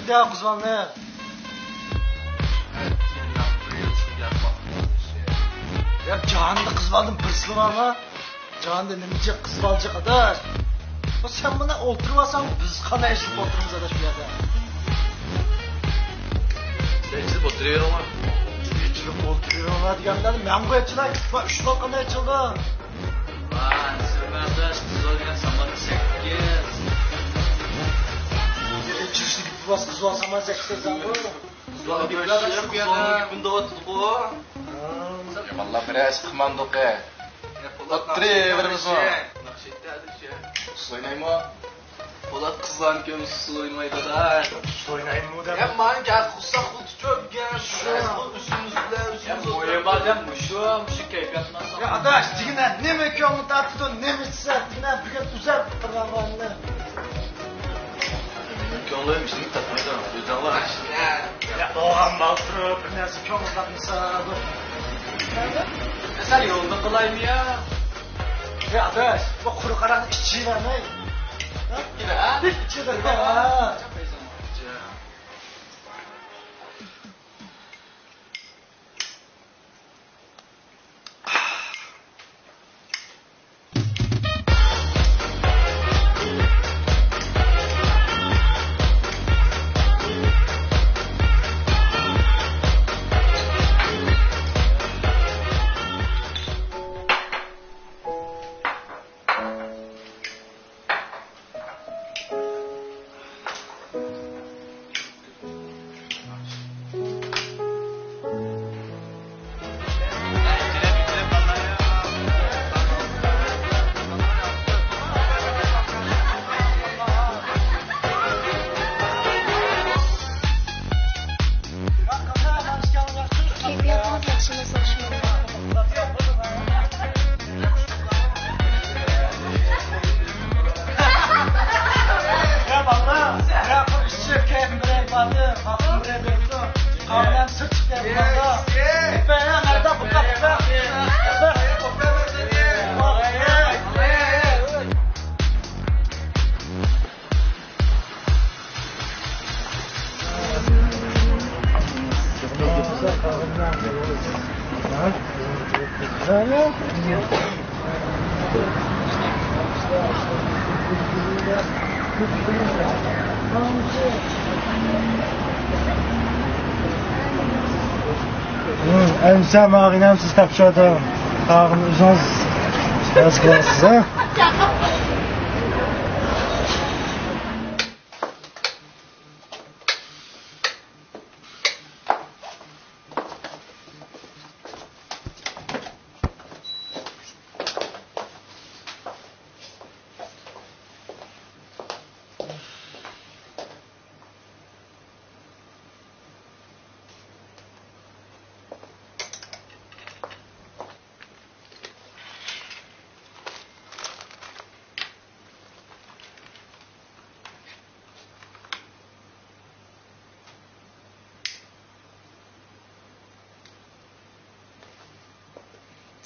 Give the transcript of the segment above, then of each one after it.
Ya kızım ne? Ya canlı kız aldım pırslı var mı? Canlı nemeyecek kız alacak kadar. Sen buna oturmasan biz kana eşlik otururuz adaş bir yerde. Eşlik oturuyor ama. Eşlik oturuyor ama diyenler ben bu etçiler bak şu lokana açıldı. Lan sırf arkadaş kız olgan samanı sekiz. Çirişli gibi bas kız olsam ben zekte zanlı. Kızlar gibi yaşayıp bir yana. Bunda oturup o. Valla biraz kımandık ya. Oturuyor veririz mi? Nakşette adı şey. Su oynayayım mı? Polat kızların kömüsü su oynamaydı da. Oynayayım mı da? Ya man gel kutsak kutu çöp gel. Üstümüzde. Ya boyama dem muşu keyfiyat nasıl? Ya adaş digine ne mekanı tatlıdan ne mitse digine bir gün düzel tutturma vanlı. Mükemmel değil mi? Tatmayı da yüzden var. Ya oğlan baltırıp bir neresi könülden misal. Sen yolda kolay mı ya? Ya adaş bu kuru karanlık içi var ne? Yine ha? İçi de ha. Keyfiyatınız açılması hoşuma gitti. Ya valla ya bu işçi keyfim buraya vardı. Aklım buraya bekliyor. Kamdan sırt çıkıyor valla. Ben nerede bu kapıda? Emsem ağinem siz tapşadı. Ağın uzun yaz kılarsız ha?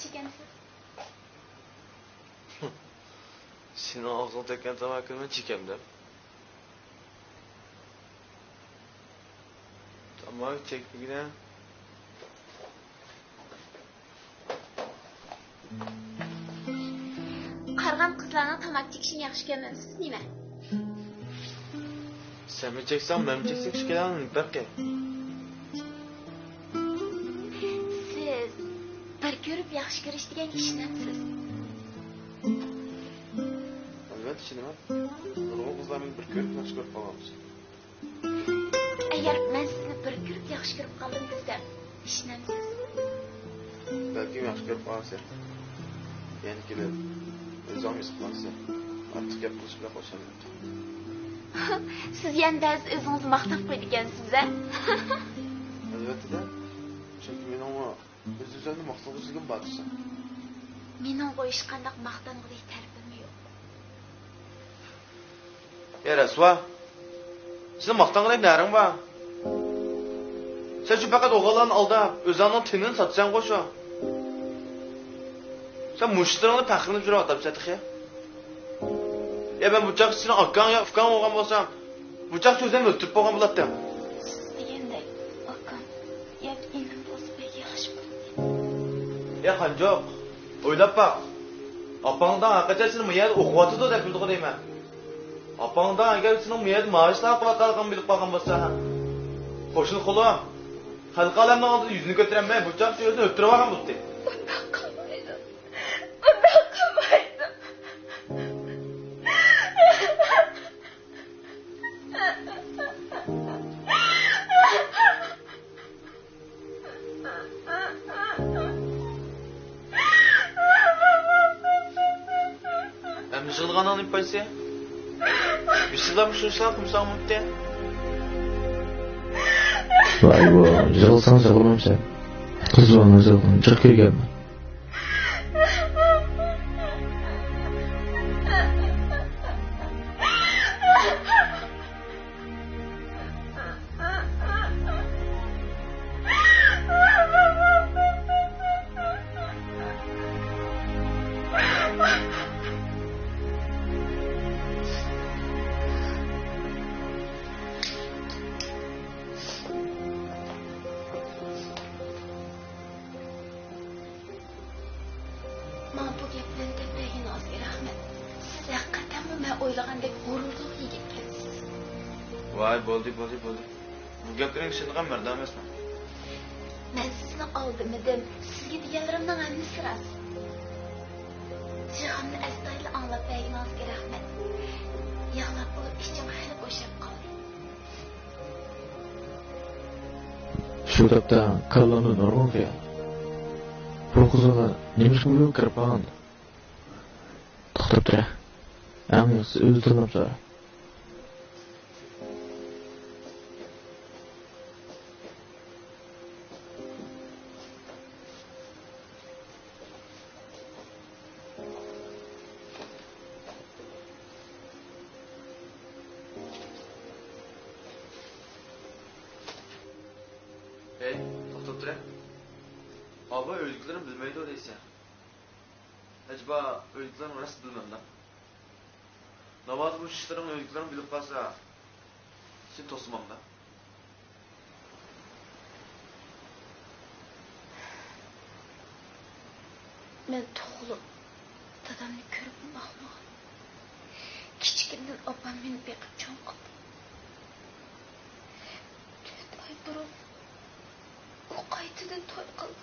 Çekensiz. Senin ağzına tekrar tabakkını çekeyim de. Tamam çek bir yine. Qarg'am qizlarning tamak chekishini yaxshi ko'raman. Siz nima? Sen mi çeksen ben mi çeksek şu kelamını belki. Siz bir ko'rib yaxshi ko'rishdigan kishinamsiz. işinimi. Nurgul kızlarımın bir körüp yaxşı körüp kalmamış. Eğer ben sizni bir ko'rib yaxshi ko'rib qoldim desam, ishonamsiz? Belki yaxşı körüp kalırsa. Yani kelib, özüm yısıqlansa. Artık gap qilish bilan qo'shaman. Siz yana ba'zi o'zingizni maqtab qo'ydi ekansiz-a? Albatta. Chunki men ona o'z-o'zimni maqtashligim bor desam. Mening qo'yish qandaq maqtang'idek tarifim yo'q. Rasva. Sizin maqtang'idek naring bor. Sen şu faqat o'g'illarni aldab, o'zingning tinini sotsan qo'sha. Sen mushtiringni faxrlanib yuryapsan satixi. Ya ben bıçak sizin akkan ya ufkan olgan bolsam, bıçak sözden öldürüp bolgan bulattım. Siz degandek, akam, yoki enim bo'lsa pek yaxshi bo'ladi. Ya Xanjoq, o'ylab baq. Apangdan hakikaten senin miyad o'qiyotdi deb bildiq deyman. Apangdan agar sening miyad maaşlar qilayotganligini bilib qolgan bolsa, qo'shni qo'lim. Xalq olamning oldida yuzini ko'taramay, bıçak sözden öldürüp olgan bo'ldi. Undoq qilmaydim. Undoq qilmaydim. Жығылғанын ипайсы? Бісілдам шұшылақ мұсаң мұтте? Vay bu, jığılsan jığılmam sen. Kız bana jığılın, jıq kelgenmi? Mana bu gaplarni debagin o'zga rahmat. Siz haqiqatan men o'ylagandek g'ururli yigitkansiz. Vay, bo'ldi. Bu gaplarning shundan mardam emasman. Men sizni oldimidim. Sizga deganlarimning hammasi rost. Jihonni astoydil anglab berganingizga rahmat. Yig'lab bo'lib ichim xili bo'shab qoldi. Shu topda kallani nurg'un qilgan. Bu qizga nima qilib kirib qolgan? To'xtab tur. Eng yaxshisi o'zi tilab so'ra. Hey, to'xtab tur. Abi öldüklerini bilmeydi öyleyse. Acaba öldüklerini nasıl bilmem lan? Namaz bu işlerin öldüklerini bilip kalsa, sen tosumam lan. Men tug'ilib, dadamni ko'rib boqmagan. Kichikimdan opam meni beqib cho'ng qildi. 4 oy burun u qaytadan to'y qildi.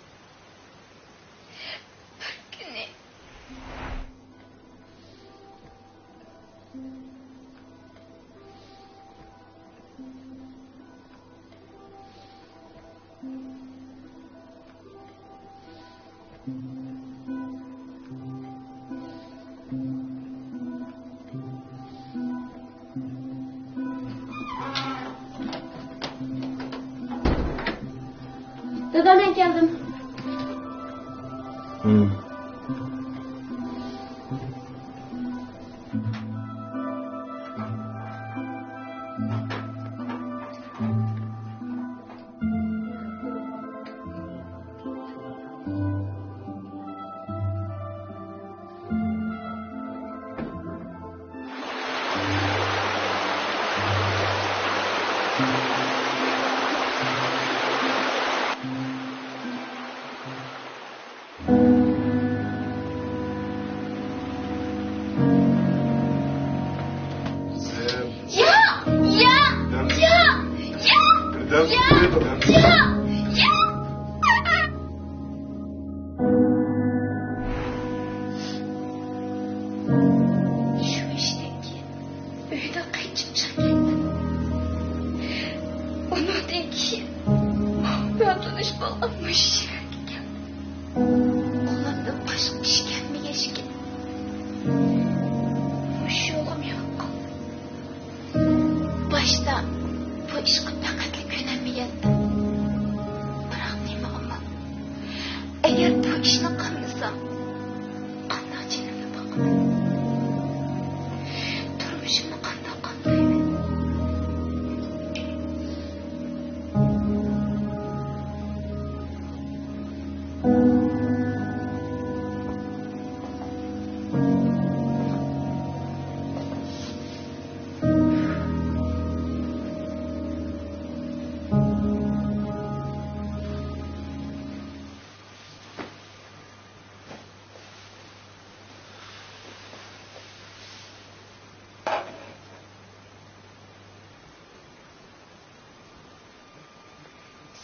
Bir kuni Dadam ben geldim. Şu işte jimjit ketdi. Ondan keyin ben tanış bolmuş ekan. Qo'limdan boshqa ish kelmagan ekan. Shu yo'lim yo'q. Boshda bu ishga taqatli ko'namagandim. Biroq nima qilmam? Agar bu ishni qilmasam, qanday jirimga boqaman? Turmushimni qanday qondirayman?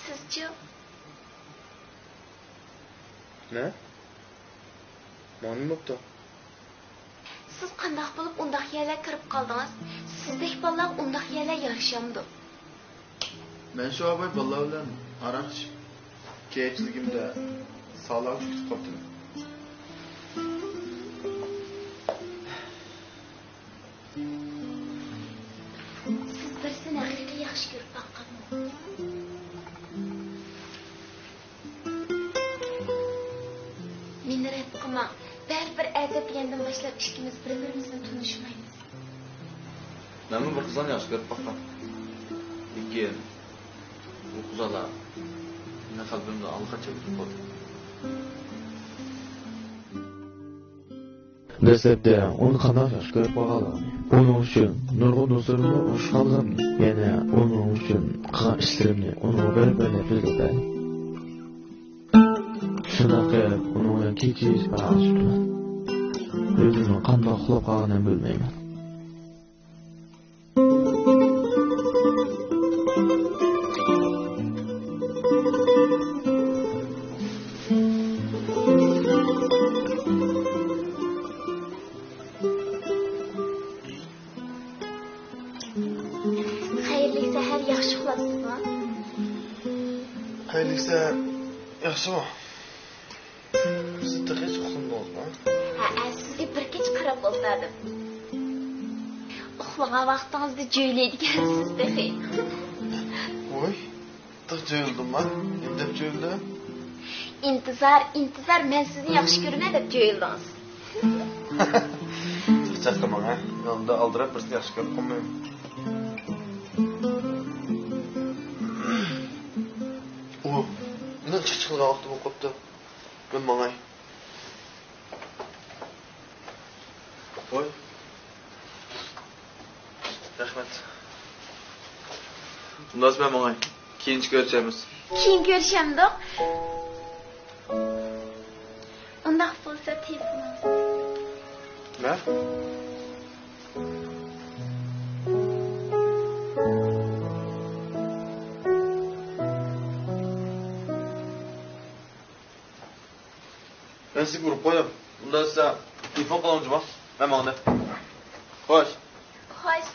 Sizce Ne? Mani bo'pti. siz qanday bo'lib undaq yerlarga kirib qoldingiz? Sizdek bolalar undaq yerlar yarashamdi. Men shu aboy bolalar bilan aroq ichib, kechligimda sog'liq kutib qoldim. Siz birsini haqiqiy yaxshi ko'rib boqqanmi? Meni rad qilmang. Baribir adab yandan boshlab ikkimiz bir-birimizni tunishmaymiz. Nima bir qizlarni yaxshi ko'rib boqqan. Lekin bu qizlar meni qalbimda allaqancha o'tib qoldi. Dastlabda uni qanday yaxshi ko'rib qolgandim. Uning uchun nurg'un do'stlarimni urush qildim. Yana uning uchun qilgan ishlarimni unga bir-birlab so'zladim. Shunday qilib uni bilan kechish barashibdi. O'zimni qanday qilib qolganimni bilmayman. Xayrli sahar, yaxshi uxlabsizmi? Qayliksa yaxshimi? Sizda hech uxlamadingizmi? Ha, sizga bir kech qarab o'tdim. Uxlagan vaqtingizda jo'ylaydigansiz dehi. Voy, tig' jo'yildim-mi? Indab jo'yildim. İntizar, men sizni yaxshi ko'raman deb jo'yildingiz. Chaqirmang, ha? Yonimda aldirab bizni yaxshi ko'rib qolmayman. Nima chiqilgan vaqtim o'qibdi? Men mangay. Voy. Rahmat. Undan ben mangay. Keyinchi ko'rishamiz. Keyin ko'rishamdi. Undaq bo'lsa telefonimiz. Ne? Ben sizi vurup koydum. Bundan size telefon kullanıcı var. Ben bana. Hoş. Xo'sh.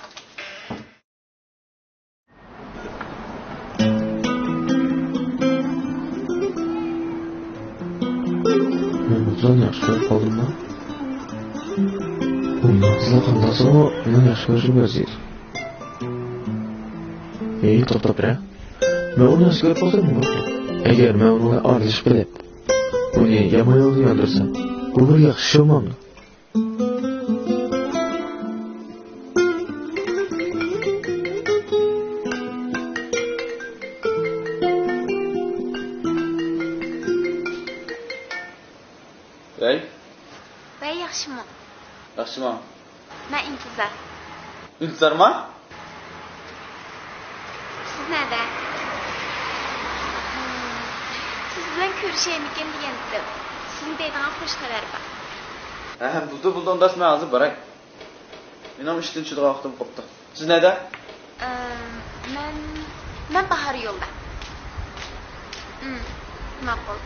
Men bundan yaxshi ko'rib qoldimmi? Bundan qizlar qandaysimu meni yaxshi ko'rishib o'rgaysiz. To'xtab tur. Men uni yaxshi ko'rib qolsam nima bo'ladi? Agar men uni aralashib qilib, uni yomon yo'lga yo'ndirsam, bu bir yaxshi ish bo'lmamdi. Voy yaxshimi? Yaxshimi? Men intizor. İntizarma? Siz nerede? Siz bilan ko'rishaymikan degan edim. Sizning deydigan xush xabar bor. Ha, buldu ondan ben hazır bırak. Benim işten çıktığı vaktim koptu. Siz nerede? Men bahar yo'lda. Ma'qul.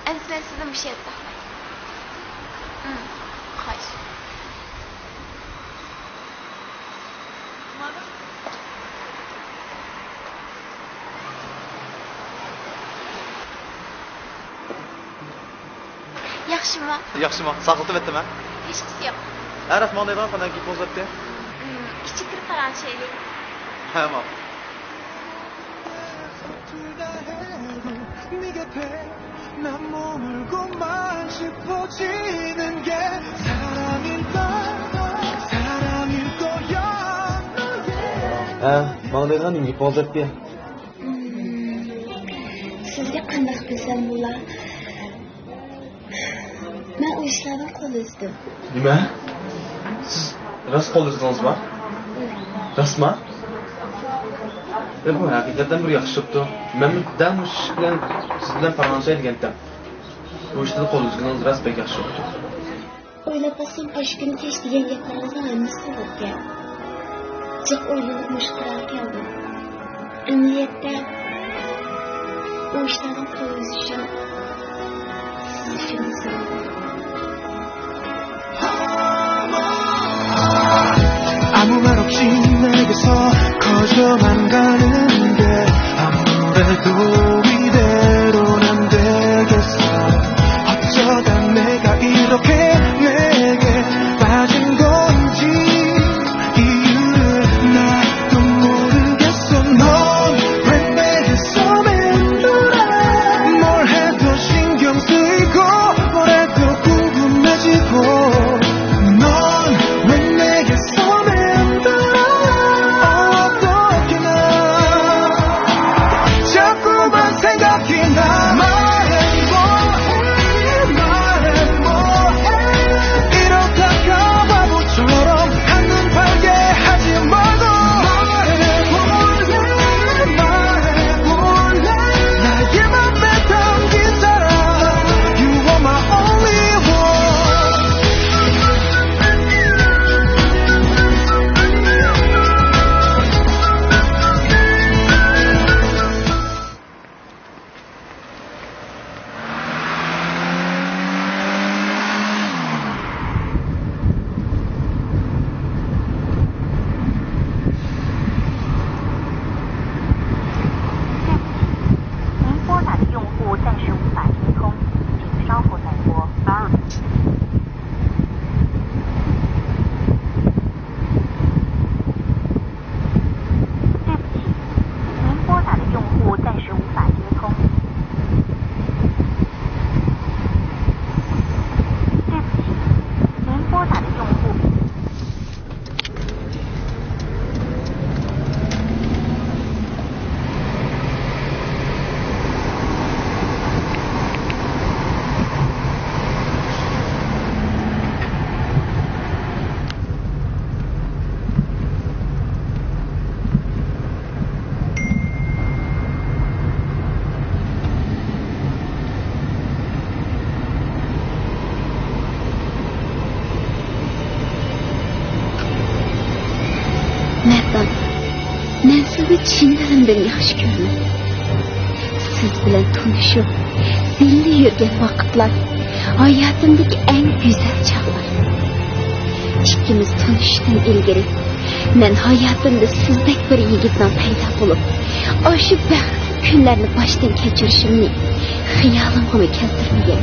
Endi men sizdan bir şey aytmoqman. Xo'sh. Yaxshimi? Yaxshimi? Saqlatib etdimi? Hechqisi yo'q. Ha, rasmon deydigan qanday kiyib bo'zatdi? Kichik bir qaranchaylik. Ha, ma'lum. 난 머물고만 싶어지는 게 사랑일 거야 Ha, mana deydigan nimga bo'zatdi? Sizga qanday desam bo'lar? Men u ishlardan qo'l uzdim. Nima? Siz rost qo'l uzdingizmi? Rostmi? Bu hakikatan bir yaxshi chiqdi. Men dam bilan siz bilan faransa degandim. Bu ishda qo'l uzganingiz rost bek yaxshi chiqdi. O'ylab bo'lsam, qo'sh kun kech degan gaplaringizni hammasi to'g'ri. Jiq o'ylanib mushqilar keldi. Amaliyotda u ishlardan qo'l uzishim siz uchun sabab. 아무 말 없이 내게서 커져만 가는 게 아무래도 이대로는 안 되겠어 어쩌다 내가 이렇게 내게 빠진 건지 이유를 나도 모르겠어 넌 왜 내게서 맴돌아 뭘 해도 신경 쓰이고 뭘 해도 궁금해지고 넌 왜 내게서 Men sizni chin dilimdan yaxshi ko'raman. Siz bilan tanishib, birga yurgan vaqtlar hayotimdagi eng go'zal chaqlar. Ikkimiz tanishishdan ilgari men hayotimda sizdek bir yigitdan paydo bo'lib, o'sha baxtli kunlarni boshdan kechirishimni xayolimga keltirmagan.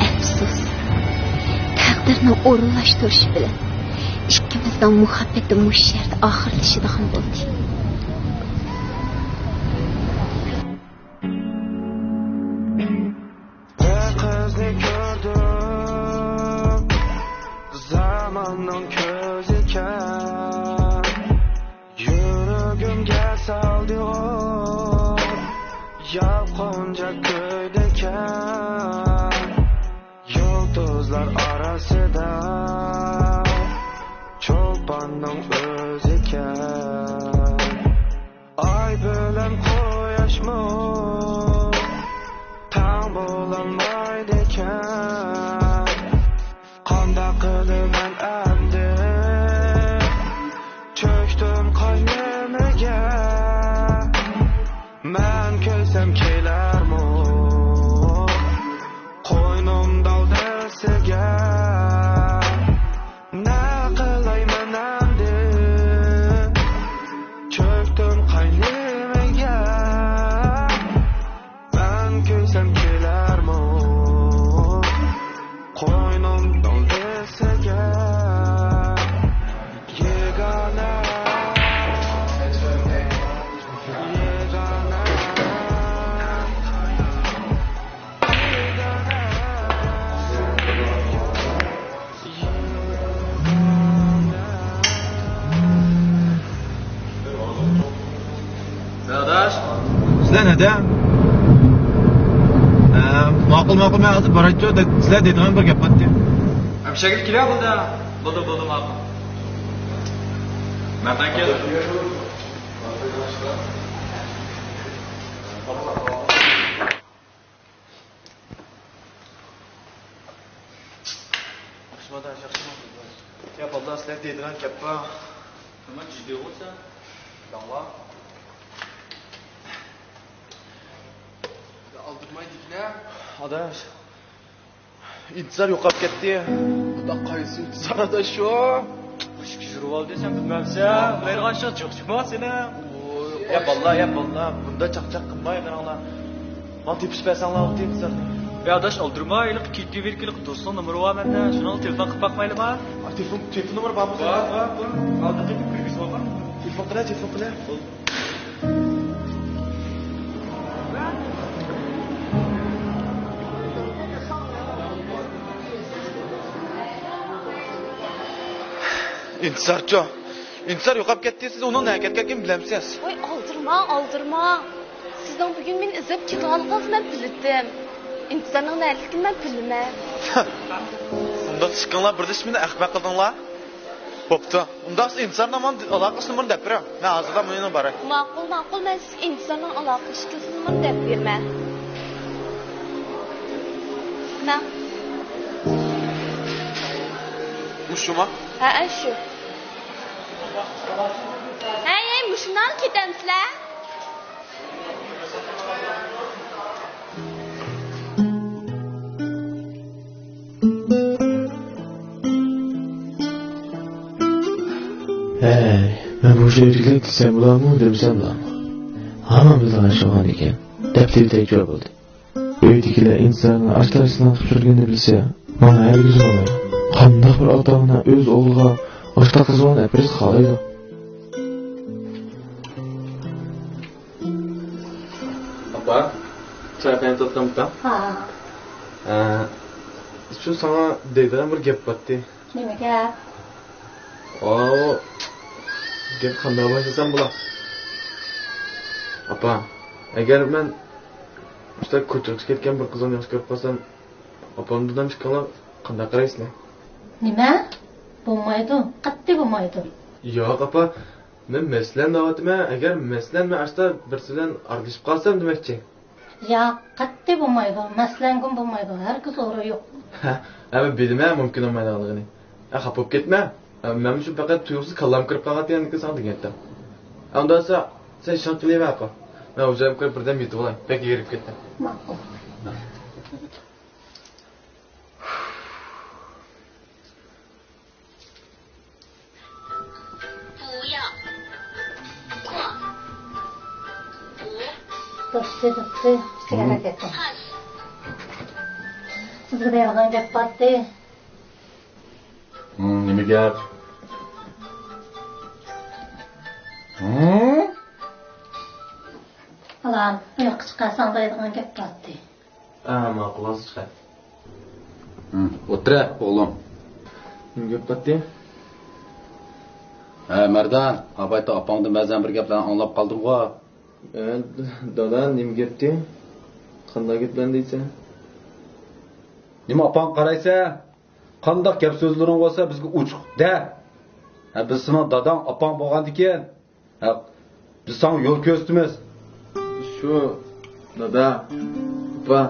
Afsus, taqdirning o'rinlashtirishi bilan ikkimizdan muhabbatim mush yerda oxirlashadigan bo'ldi. qizni ko'rdim zamonning ko'zi ekan yuragimga soldi yolqinja ko'ydi ekan yulduzlar orasida cho'ponning o'zi ekan oy bilan quyoshmi tang bo'lolmaydi ekan qanday qilaman endi cho'kdim qaynamaga man ko'rsam kelarmi qo'ynimda dasiga na qilayman endi cho'kdim qaynamaga man ko'rsam kelarmi Sonundan desege Yegane Adaş, sizlar nada? Ma'qul men hozir boraychi, sizlar deydigan bir gap bor-ku. Hamshagir kelar bo'ldi. Bo'ldi ma'qul. Mendan keldi. Ya vallahi sizlar deydigan gap bor. Nima jiddiy bo'lsa, dangla. Aldırmaydıklar. Adaş. İntizar yo'qolib ketdi. Xudo qaysi intizor adaş şu. Qishki yurib ol desam bilmamsa, maygan shoq chiqma seni. Ya vallahi bunda chaqchaq qilmay qaranglar. Men tepis bersanglar intizar. Ya adaş aldırma, ilik kitti verkilik dostun numara var mende. Şunu telefon qilib bakmaylı mı? Telefon nomeri bormi? Var. Aldı qilib kirgizib olgan. Telefon qila. İntizar yo'qolib ketdi. Siz uni nega ketganligini bilamsiz? Voy, aldırma. Sizden bugün beni izlep çıkanlıqınızı ben bildim. İntizarның nərlikini ben bilmem. Unda chiqinglar birda meni ahmoq qildinglar. Bo'pti. Unda siz intizarning aloqasini men deb beraman. Men hozirdan buni boray. Ma'qul, ben siz intizarның aloqa şekilini deb bermem. Na? Bu şuma? Ha, şu. Hey, muşundan ketemsizler? Hey, ben bu şehirlikler gitsem bulamı demsem bulamı. Hamam bildiğin şoğan eken, depteli tekrar oldu. Öydekiler insanın açlarısından tutuşurgenini bilse, bana her güzel olay. Qandaq bir adamına öz oğluğa başta kızılan eperiz kalaydı. Apa? Çay ben tuttum da. Ha, Şu sana deydiren bir gap battı. nima gap? Oo. Gap qanday başlasam bular? Apa, agar men işte ko'chirib ketgan bir qizni yaxshi ko'rib qolsam, opamdan chiqqanlar qanday qaraysizlar? Nima? Bo'lmaydi. Qattiq bo'lmaydi. Yo'q, apa. Men maslan davatman, agar maslan men asta birisi bilan aralashib qolsam demakchi. Ya qattiq bo'lmaydi. Maslangim bo'lmaydi. Hargiz o'ri yo'q. Ha, ama bilmem mümkün olmaydiganligini. Xafa bo'lib ketma. Men shu faqat tuyuqsiz kallam kirib qolganligini san degandim. Undan sen ishon qilaver apa. Men o'zim kirib birdan yetib olay. Pek yerib ketdim. Ma'qul. Dopti. Sigara ketdim. Sizga deydigan gap bordi. Nima gap? Alan, yo'q chiqasan deydigan gap bordi. Ma'qul chiqadi. O'tira, o'g'lim. Nima gap batdi? Mardan, abayta opangdan ba'zan bir gaplarni anglab qoldim-ku. Dada nima gapdi? Qanday gaplar deysan? Nima opang qaraysa, qanday gap so'zlaring bo'lsa bizga uchiq-da. Biz seni dadang opang bo'lgandikan, biz sana yo'l ko'rsatamiz. Shu dada, opa.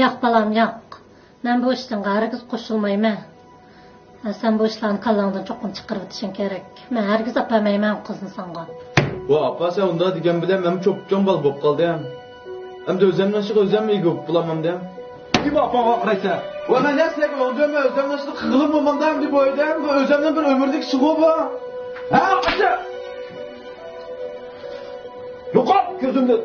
Yo'q balam, yo'q. Men bu ishdan hargiz qo'shilmayman. Sen bu ishlarni kallangdan cho'qim chiqarib o'tishing kerak. Men hargiz apamayman qizni senga. Bu apa sen unda degan bilan men cho'pchon bol bo'lib qoldim. Endi o'zimdan chiq o'zim egib bulamam da. Kim apanga qaraysa? Va men nesle öldüm nasıl kılım olmamdan deb oyladım. Bu özümden bir ömürlük suğu bu. Ha, qaça. Yo'qol ko'zimdan.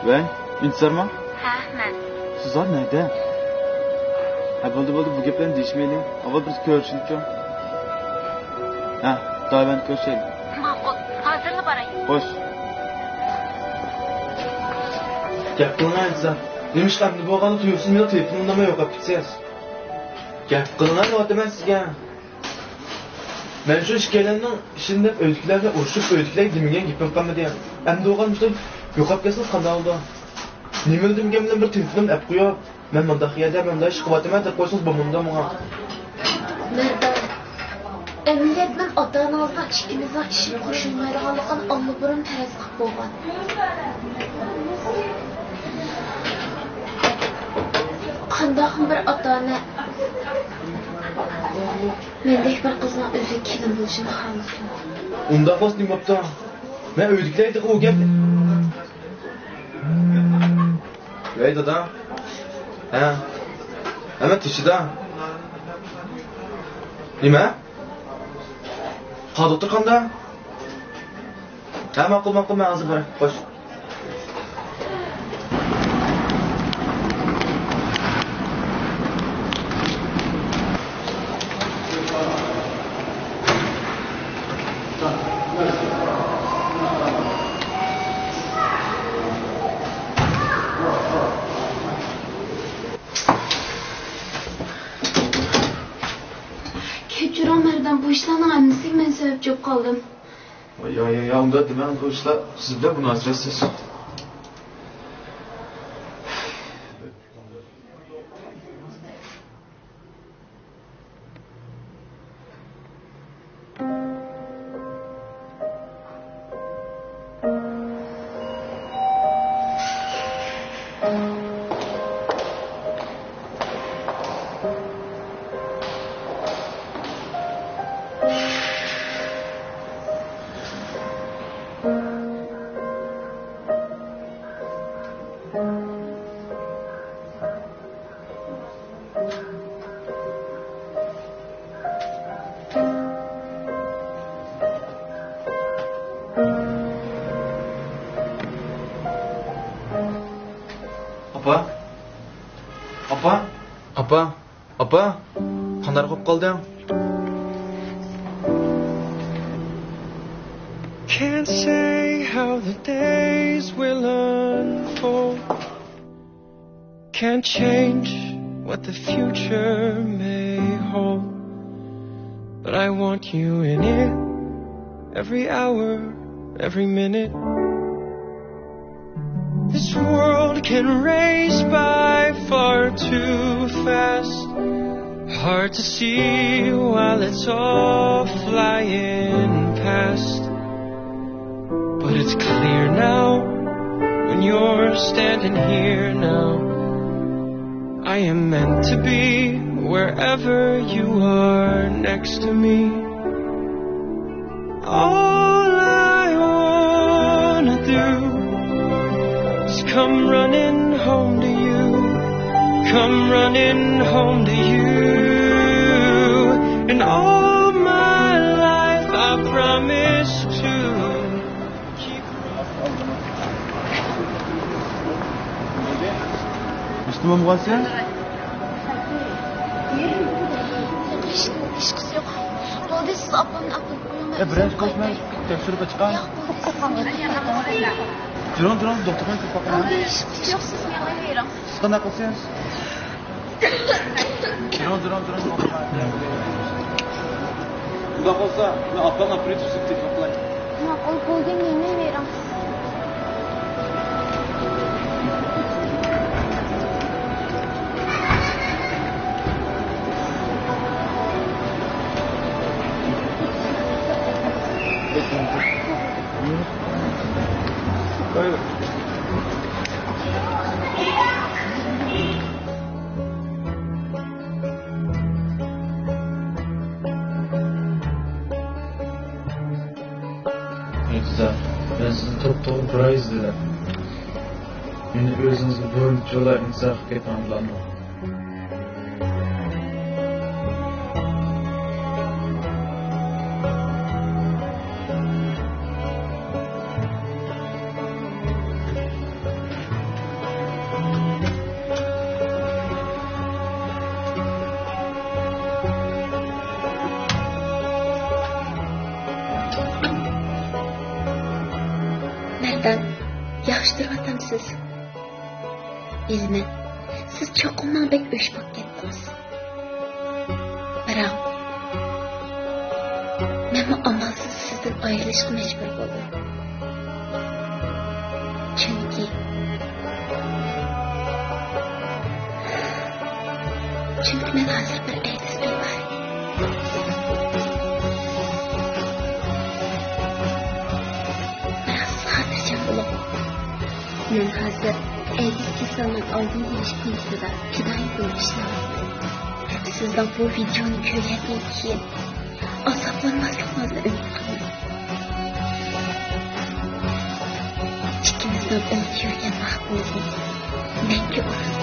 Ve intisar mı? Ha, men. Sizlar nerede? Ha bo'ldi bu gaplarni deyishmaylik. Avval biz ko'rishaylik. Ha, daha ben ko'rishaylik. Ma'qul, hozirla boray. Xo'sh. Gap qilgan inson. Nima qildi bo'lgani tuyuqsiz meni telefonimda yo'qolib ketsangiz. Gap qilgan o'taman sizga. Men shu ishkelenning ishini o'zliklarga urushib o'zliklar demagan gapim qolmadi. Endi o'g'lim işte yo'qolib ketsa qanday bo'ldi? Nima degan bilan bir telefonim olib qo'yib, men bunda xiyada men bunda ish qilyapman deb qo'ysangiz bo'lmanda menga. Merdan. Emniyet men ota-onamizga ikkimizning ishga qo'shilmaydiganligini allburun faraz qilib bo'lgan. Qanday bir ota-ona mendek bir qizning o'zi kelin bo'lishini xohlaydi. Unda xos nima bo'pti? Men o'zliklarga u gap. Ey dada. Ha. Ama tishida. Nima? Qadi o'tirganda? Ha, ma'qul men hozir boray. Xo'sh. Kechiring Merdan, bu ishlarning hammasiga men sababchi bo'lib qoldim. Ya unda demen bu işler siz bilen münasebetsiz. Apa, qanday qolib qolding? Can't say how the days will unfold. Can't change what the future may hold. But I want you in it every hour, every minute. This world can race by far too fast. Hard to see while it's all flying past. But it's clear now when you're standing here now. I am meant to be wherever you are next to me. All I wanna do is come running home to you. Come running home to you. And all my life I promise to keep. Müslüman mısın? Hiç kız yok. Oldu siz ablamın Biraz koşmayın. Tekşürüp çıkan. Durun doktorun kapaklarına. Hiç kız yok siz yalan verin. Siz ne yapıyorsunuz? Durun. Unda qolsa, men apang operativ sutib qilay. Ma'qul bo'lgan yemin verin. Koy. İntizar, ben sizni to'p-to'g'ri bir oy izladim. Meni o'zingizga bo'lib jo'la intizor qilib ketmanglarmi? Merdan, yaxshi turyotamsiz. Bilman, siz cho'qimdan bek o'sh bo'lib ketdingiz. Biroq men amalsiz sizdan ayrilishga majbur bo'ldim. Chunki men hozir bir aytis bemor. Men hozir aytis kasallik oldin olish konusida fidoyi bo'lishni sizdan bu videoni ko'rgandan keyin azoblanmasligingizni umid qilaman. Ikkimizdan o'tib yurgan vaqtimizni menga o'tib